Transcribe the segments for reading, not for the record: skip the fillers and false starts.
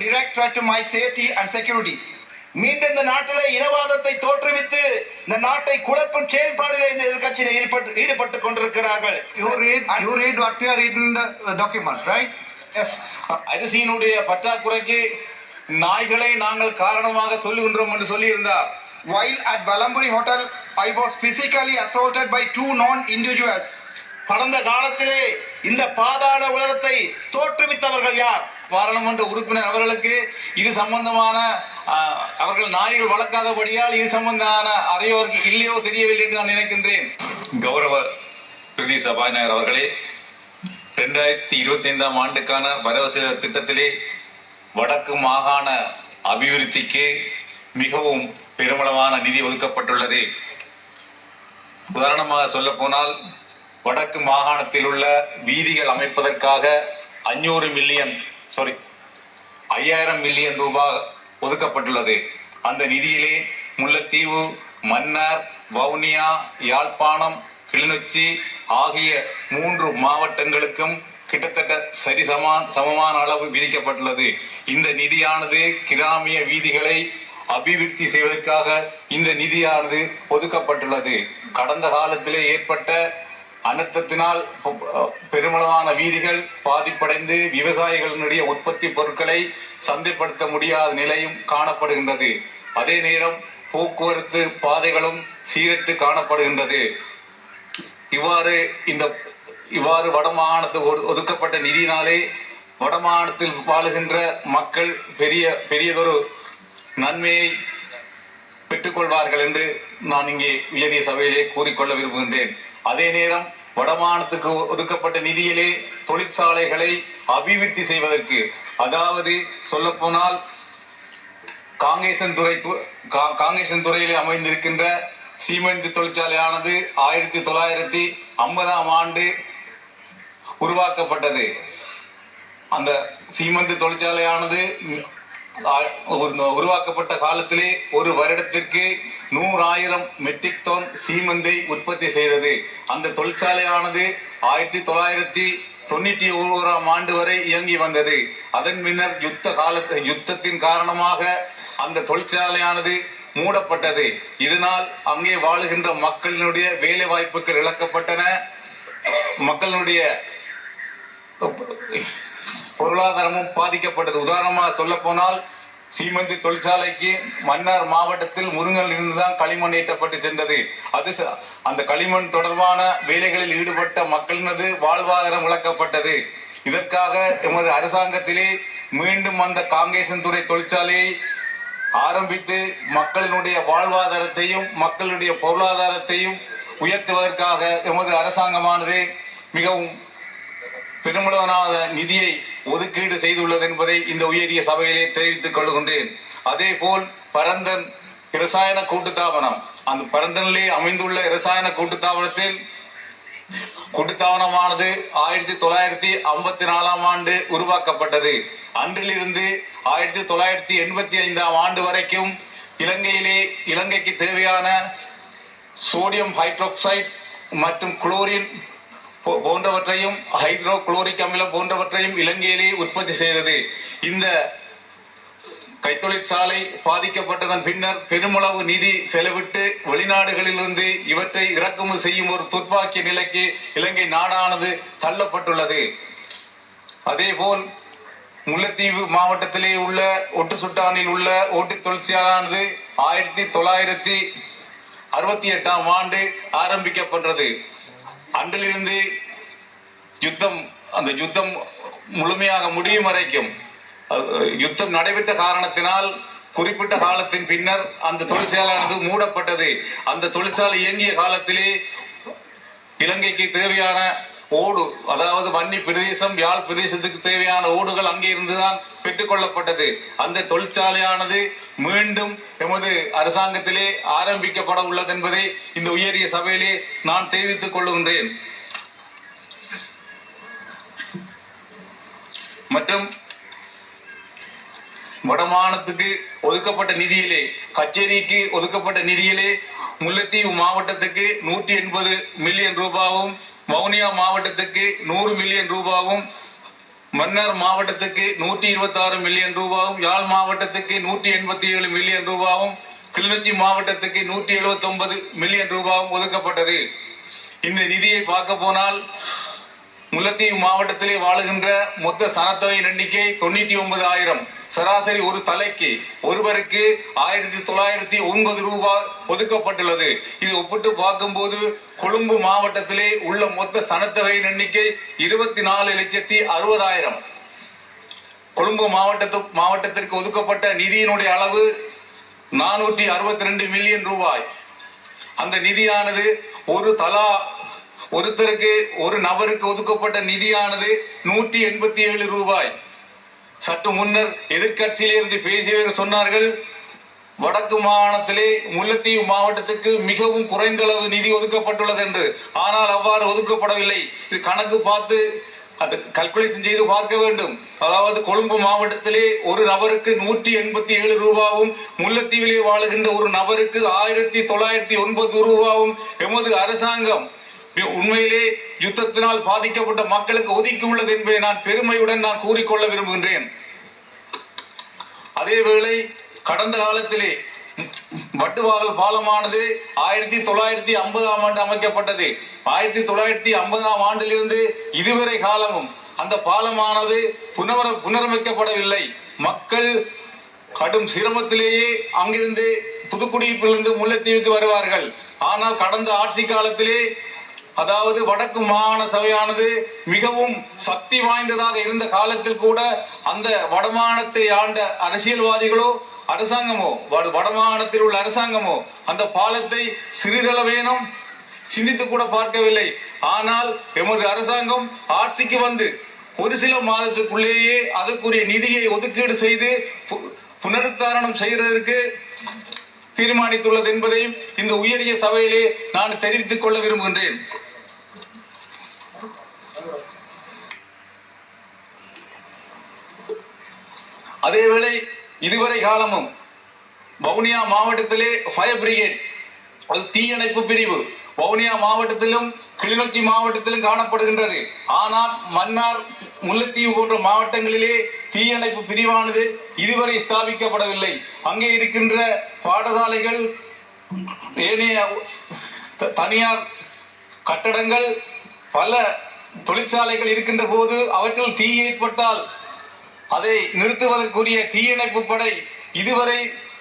direct threat to my safety and security. மீண்டும் இந்த நாட்டிலே இனவாதத்தை தோற்றுவித்து இந்த நாட்டை குழப்பும் செயல்பாடுகளில் இந்த எதிர்க்கட்சியினர் ஈடுபட்டுக் கொண்டிருக்கிறார்கள். You read what you are reading in the document, right? Yes. அரிசியினுடைய பற்றாக்குறைக்கு நாய்களை நாங்கள் காரணமாக சொல்லுகின்றோம் என்று சொல்லியிருந்தார். While at Valamburi Hotel, I was physically assaulted by two non-individuals. கடந்த காலத்திலே இந்த பாதாள உலகத்தை தோற்றுவித்தவர்கள் யார்? பாராளுமன்ற உறுப்பினர் அவர்களுக்கு இது சம்பந்தமான அவர்கள் நாய்கள் வளர்க்காதபடியால் இது சம்பந்தமான அறியோருக்கு இல்லையோ தெரியவில்லை என்று நான் நினைக்கின்றேன். கௌரவ பிரதி சபாநாயகர் அவர்களே, 2025 ஆண்டுக்கான வரவு செலவு திட்டத்திலே வடக்கு மாகாண அபிவிருத்திக்கு மிகவும் பெருமளவான நிதி ஒதுக்கப்பட்டுள்ளது. உதாரணமாக சொல்ல போனால் வடக்கு மாகாணத்தில் உள்ள வீதிகள் அமைப்பதற்காக 5000 மில்லியன் ரூபாய் ஒதுக்கப்பட்டுள்ளது. அந்த நிதியிலே முல்லைத்தீவு, மன்னார், வவுனியா, யாழ்ப்பாணம், கிளிநொச்சி ஆகிய 3 மாவட்டங்களுக்கும் கிட்டத்தட்ட சமமான அளவு விதிக்கப்பட்டுள்ளது. இந்த நிதியானது கிராமிய வீதிகளை அபிவிருத்தி செய்வதற்காக இந்த நிதியானது ஒதுக்கப்பட்டுள்ளது. கடந்த காலத்திலே ஏற்பட்ட அனர்த்தத்தினால் பெருமளவான வீதிகள் பாதிப்படைந்து விவசாயிகளினுடைய உற்பத்தி பொருட்களை சந்தைப்படுத்த முடியாத நிலையும் காணப்படுகின்றது. அதே நேரம் போக்குவரத்து பாதைகளும் சீரற்று காணப்படுகின்றது. இவ்வாறு வடமாகாணத்துக்கு ஒதுக்கப்பட்ட நிதியினாலே வடமாகாணத்தில் வாழுகின்ற மக்கள் பெரியதொரு நன்மையை பெற்றுக்கொள்வார்கள் என்று நான் இங்கே உயரிய சபையிலே கூறிக்கொள்ள விரும்புகின்றேன். அதே நேரம் வடமாகாணத்துக்கு ஒதுக்கப்பட்ட நிதியிலே தொழிற்சாலைகளை அபிவிருத்தி செய்வதற்கு, அதாவது சொல்ல போனால் காங்கேசன் துறையிலே அமைந்திருக்கின்ற சீமெண்ட் தொழிற்சாலையானது 1950 ஆண்டு உருவாக்கப்பட்டது. அந்த சீமெண்ட் தொழிற்சாலையானது உருவாக்கப்பட்ட காலத்திலே ஒரு வருடத்திற்கு 100,000 மெட்ரிக் டன் சீமெந்தை உற்பத்தி செய்தது. அந்த தொழிற்சாலையானது 1991 ஆண்டு வரை இயங்கி வந்தது. அதன் பின்னர் யுத்தத்தின் காரணமாக அந்த தொழிற்சாலையானது மூடப்பட்டது. இதனால் அங்கே வாழுகின்ற மக்களினுடைய வேலை வாய்ப்புகள் இழக்கப்பட்டன. மக்களுடைய பொருளாதாரமும் பாதிக்கப்பட்டது. உதாரணமாக சொல்ல போனால் சீமெந்த் தொழிற்சாலைக்கு மன்னார் மாவட்டத்தில் முருங்கல் இருந்துதான் களிமண் ஏற்றப்பட்டு சென்றது. அந்த களிமண் தொடர்பான வேலைகளில் ஈடுபட்ட மக்களினது வாழ்வாதாரம் இழக்கப்பட்டது. இதற்காக எமது அரசாங்கத்திலே மீண்டும் அந்த காங்கேசன் துறை தொழிற்சாலையை ஆரம்பித்து மக்களினுடைய வாழ்வாதாரத்தையும் மக்களுடைய பொருளாதாரத்தையும் உயர்த்துவதற்காக எமது அரசாங்கமானது மிகவும் பெருமளவான நிதியை ஒதுக்கீடு செய்துள்ளது என்பதை இந்த உயரிய சபையிலே தெரிவித்துக் கொள்கின்றேன். அதே போல் பரந்தன் இரசாயன கூட்டுத்தாபனம், அந்த பரந்தனிலே அமைந்துள்ள இரசாயன கூட்டுத்தாபனமானது 1954 ஆண்டு உருவாக்கப்பட்டது. அன்றிலிருந்து 1985 ஆண்டு வரைக்கும் இலங்கைக்கு தேவையான சோடியம் ஹைட்ரோக்சைடு மற்றும் குளோரின் போன்றவற்றையும் ஹைட்ரோ குளோரிக் அமிலம் போன்றவற்றையும் இலங்கையிலே உற்பத்தி செய்தது. இந்த கைத்தொழிற்சாலை பாதிக்கப்பட்டதன் பின்னர் பெருமளவு நிதி செலவிட்டு வெளிநாடுகளிலிருந்து இவற்றை இறக்குமதி செய்யும் ஒரு துர்ப்பாக்கிய நிலைக்கு இலங்கை நாடானது தள்ளப்பட்டுள்ளது. அதேபோல் முல்லைத்தீவு மாவட்டத்திலே உள்ள ஒட்டுசுட்டானில் உள்ள ஓட்டு தொழிற்சாலையானது 1968 ஆண்டு ஆரம்பிக்கப்பட்டது. அன்றிலிருந்து அந்த யுத்தம் முழுமையாக முடியும் வரைக்கும் யுத்தம் நடைபெற்ற காரணத்தினால் குறிப்பிட்ட காலத்தின் பின்னர் அந்த தொழிற்சாலையானது மூடப்பட்டது. அந்த தொழிற்சாலை இயங்கிய காலத்திலே இலங்கைக்கு தேவையான ஓடு, அதாவது வன்னி பிரதேசம், யாழ் பிரதேசத்துக்கு தேவையான ஓடுகள் அங்கே இருந்துதான் பெற்றுக்கொள்ளப்பட்டது. அந்த தொழிற்சாலையானது மீண்டும் எமது அரசாங்கத்திலே ஆரம்பிக்கப்பட உள்ளது என்பதை இந்த உயரிய சபையிலே நான் தெரிவித்துக் கொள்கின்றேன். மற்றும் வடமாகாணத்துக்கு ஒதுக்கப்பட்ட நிதியிலே, கச்சேரிக்கு ஒதுக்கப்பட்ட நிதியிலே முல்லைத்தீவு மாவட்டத்துக்கு 180 மில்லியன் ரூபாவும், வவுனியா மாவட்டத்துக்கு 100 மில்லியன் ரூபாவும், மன்னார் மாவட்டத்துக்கு 126 மில்லியன் ரூபாயும், யாழ் மாவட்டத்துக்கு 187 மில்லியன் ரூபாயும், கிளிநொச்சி மாவட்டத்துக்கு 179 மில்லியன் ரூபாயும் ஒதுக்கப்பட்டது. இந்த நிதியை பார்க்க போனால் முல்லைத்தீவு மாவட்டத்திலே வாழுகின்ற மொத்த சனத்தொகையின் எண்ணிக்கை 99,000. சராசரி ஒரு தலைக்கு ஒருவருக்கு 1909 ரூபாய் ஒதுக்கப்பட்டுள்ளது. இது ஒப்பிட்டு பார்க்கும்போது கொழும்பு மாவட்டத்திலே உள்ள மொத்த சனத்தொகையின் எண்ணிக்கை 24,60,000. கொழும்பு மாவட்டத்திற்கு ஒதுக்கப்பட்ட நிதியினுடைய அளவு 462 மில்லியன் ரூபாய். அந்த நிதியானது ஒருத்தருக்கு ஒரு நபருக்கு ஒதுக்கப்பட்ட நிதியானது 187 ரூபாய். சற்று முன்னர் எதிர்கட்சியிலிருந்து பேசியவர்கள் சொன்னார்கள், வடக்கு மாகாணத்திலே முல்லைத்தீவு மாவட்டத்துக்கு மிகவும் குறைந்த அளவு நிதி ஒதுக்கப்பட்டுள்ளது என்று. ஆனால் அவ்வாறு ஒதுக்கப்படவில்லை. இது கணக்கு பார்த்து அது கல்குலேஷன் செய்து பார்க்க வேண்டும். அதாவது கொழும்பு மாவட்டத்திலே ஒரு நபருக்கு 187 ரூபாவும், முல்லைத்தீவிலே வாழுகின்ற ஒரு நபருக்கு 1909 ரூபாவும் எமது அரசாங்கம் உண்மையிலே யுத்தத்தினால் பாதிக்கப்பட்ட மக்களுக்கு ஒதுக்கி உள்ளது என்பதை நான் பெருமையுடன் கூறிக்கொள்ள விரும்புகின்றேன். அதேவேளை கடந்த காலத்திலே வட்டுவாகல் பாலமானது 1950ஆம் ஆண்டு அமைக்கப்பட்டது. 1950ஆம் ஆண்டிலிருந்து இதுவரை காலமும் அந்த பாலமானது புனரமைக்கப்படவில்லை. மக்கள் கடும் சிரமத்திலேயே அங்கிருந்து புதுக்குடியிருப்பிலிருந்து முல்லைத்தீவுக்கு வருவார்கள். ஆனால் கடந்த ஆட்சி காலத்திலே, அதாவது வடக்கு மாகாண சபையானது மிகவும் சக்தி வாய்ந்ததாக இருந்த காலத்தில் கூட அந்த வடமாகாணத்தை ஆண்ட அரசியல்வாதிகளோ அரசாங்கமோ வடமாகாணத்தில் உள்ள அரசாங்கமோ அந்த பாலத்தை சிறிதளவேனும் சிந்தித்து கூட பார்க்கவில்லை. ஆனால் எமது அரசாங்கம் ஆட்சிக்கு வந்து ஒரு சில மாதத்துக்குள்ளேயே அதற்குரிய நிதியை ஒதுக்கீடு செய்து புனருத்தாரணம் செய்வதற்கு தீர்மானித்துள்ளது என்பதையும் இந்த உயரிய சபையிலே நான் தெரிவித்துக் கொள்ள விரும்புகின்றேன். அதேவேளை இதுவரை காலமும் வவுனியா மாவட்டத்திலே ஃபயர் பிரிகேட், அது தீயணைப்பு பிரிவு வவுனியா மாவட்டத்திலும் கிளிநொச்சி மாவட்டத்திலும் காணப்படுகின்றது. ஆனால் மன்னார், முல்லைத்தீவு போன்ற மாவட்டங்களிலே தீயணைப்பு பிரிவானது இதுவரை ஸ்தாபிக்கப்படவில்லை. அங்கே இருக்கின்ற பாடசாலைகள், ஏனைய தனியார் கட்டடங்கள், பல தொழிற்சாலைகள் இருக்கின்ற போது அவற்றில் தீ ஏற்பட்டால் அதை நிறுத்துவதற்குரிய தீயணைப்பு படை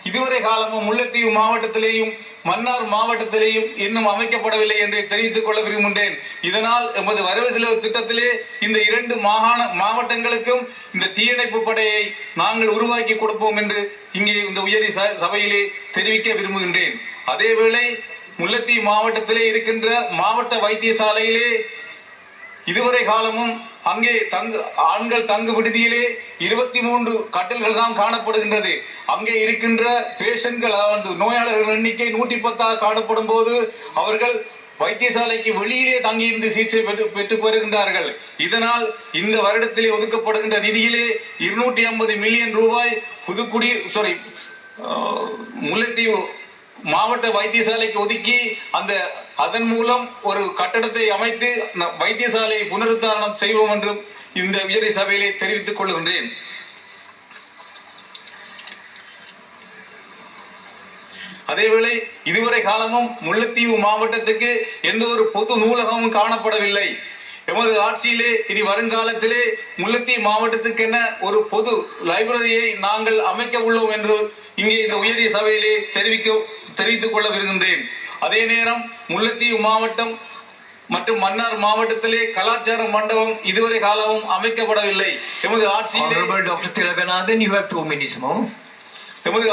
இதுவரை காலமும் முல்லைத்தீவு மாவட்டத்திலேயும் மன்னார் மாவட்டத்திலேயும் இன்னும் அமைக்கப்படவில்லை என்று தெரிவித்துக் கொள்ள விரும்புகின்றேன். இதனால் எமது வரவு செலவு திட்டத்திலே இந்த 2 மாவட்டங்களுக்கும் இந்த தீயணைப்பு படையை நாங்கள் உருவாக்கி கொடுப்போம் என்று இங்கே இந்த உயரிய சபையிலே தெரிவிக்க விரும்புகின்றேன். அதேவேளை முல்லைத்தீவு மாவட்டத்திலே இருக்கின்ற மாவட்ட வைத்தியசாலையிலே இதுவரை காலமும் அங்கே ஆண்கள் தங்கு விடுதியிலே 23 கட்டில்கள் தான் காணப்படுகின்றது. அங்கே இருக்கின்ற பேஷண்ட்கள், நோயாளர்கள் எண்ணிக்கை 110 காணப்படும் போது அவர்கள் வைத்தியசாலைக்கு வெளியிலே தங்கியிருந்து சிகிச்சை பெற்றுக் வருகின்றார்கள். இதனால் இந்த வருடத்திலே ஒதுக்கப்படுகின்ற நிதியிலே 250 மில்லியன் ரூபாய் முல்லைத்தீவு மாவட்ட வைத்தியசாலைக்கு ஒதுக்கி அதன் மூலம் ஒரு கட்டடத்தை அமைத்து வைத்தியசாலையை புனருத்தாரணம் செய்வோம் என்றும் இந்த உயரிய சபையிலே தெரிவித்துக் கொள்கின்றேன். அதேவேளை இதுவரை காலமும் முல்லைத்தீவு மாவட்டத்துக்கு எந்த ஒரு பொது நூலகமும் காணப்படவில்லை. எமது ஆட்சியிலே இனி வருங்காலத்திலே முல்லைத்தீவு மாவட்டத்துக்கு என ஒரு பொது லைப்ரரியை நாங்கள் அமைக்க உள்ளோம் என்று இங்கே இந்த உயரிய சபையிலே தெரிவித்துக் கொள்ள விரும்புகின்றேன். அதே நேரம் முல்லைத்தீவு மாவட்டம் மற்றும் மன்னார் மாவட்டத்திலே கலாச்சார மண்டபம் இதுவரை காலமும் அமைக்கப்படவில்லை. எமது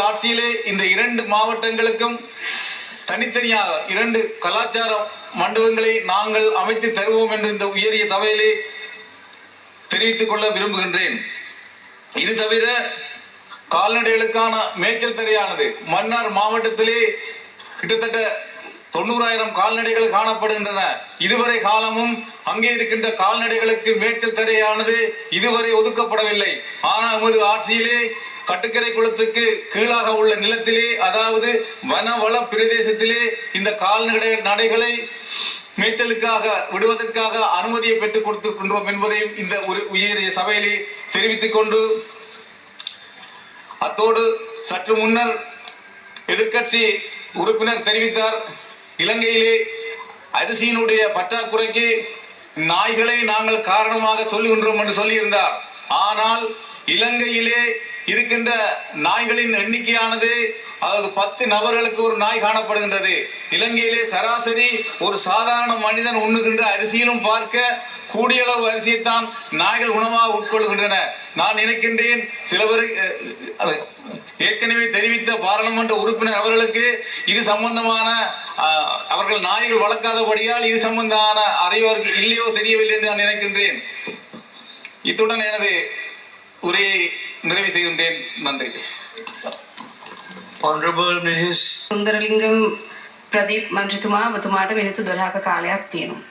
ஆட்சியிலே இந்த 2 மாவட்டங்களுக்கும் தனித்தனியாக 2 கலாச்சார மண்டபங்களை நாங்கள் அமைத்து தருவோம் என்று இந்த உயரிய சபையிலே தெரிவித்துக் கொள்ள விரும்புகின்றேன். இது தவிர கால்நடைகளுக்கான மேய்ச்சல் தரையானது மன்னார் மாவட்டத்திலே கிட்டத்தட்ட 90,000 கால்நடைகள் காணப்படுகின்றன. இதுவரை காலமும் அங்கே இருக்கின்ற கால்நடைகளுக்கு மேய்ச்சல் தரையானது இதுவரை ஒதுக்கப்படவில்லை. ஆனால் நமது ஆட்சியிலே கட்டுக்கரை குளத்துக்கு கீழாக உள்ள நிலத்திலே, அதாவது வனவள பிரதேசத்திலே இந்த கால்நடைகளை மேய்த்தலுக்காக விடுவதற்காக அனுமதியை பெற்றுக் கொடுத்திருக்கின்றோம் என்பதையும் இந்த உயரிய சபையிலே தெரிவித்துக் கொண்டு, அத்தோடு சற்று முன்னர் எதிர்க்கட்சி உறுப்பினர் தெரிவித்தார், இலங்கையிலே அரிசியினுடைய பற்றாக்குறைக்கு நாய்களை நாங்கள் காரணமாக சொல்லுகின்றோம் என்று சொல்லியிருந்தார். ஆனால் இலங்கையிலே இருக்கின்ற நாய்களின் எண்ணிக்கையானது, அதாவது 10 நபர்களுக்கு ஒரு நாய் காணப்படுகின்றது. இலங்கையிலே சராசரி ஒரு சாதாரண மனிதன் உண்ணுகின்ற அரிசியிலும் பார்க்க கூடிய அளவு அரிசியைத்தான் நாய்கள் உணவாக உட்கொள்கின்றன. நான் நினைக்கின்றேன், சிலவர் ஏற்கனவே தெரிவித்த பாராளுமன்ற உறுப்பினர் அவர்களுக்கு இது சம்பந்தமான அவர்கள் நாய்கள் வளர்க்காதபடியால் இது சம்பந்தமான அறிவோருக்கு இல்லையோ தெரியவில்லை என்று நான் நினைக்கின்றேன். இத்துடன் எனது உரையை நிறைவு செய்கின்றேன். நன்றி. Honorable Mrs. සුන්දරලිංගම් ප්‍රදීප් මන්ත්‍රීතුමා ඔබතුමාට මිනිත්තු 12ක කාලයක් තියෙනවා.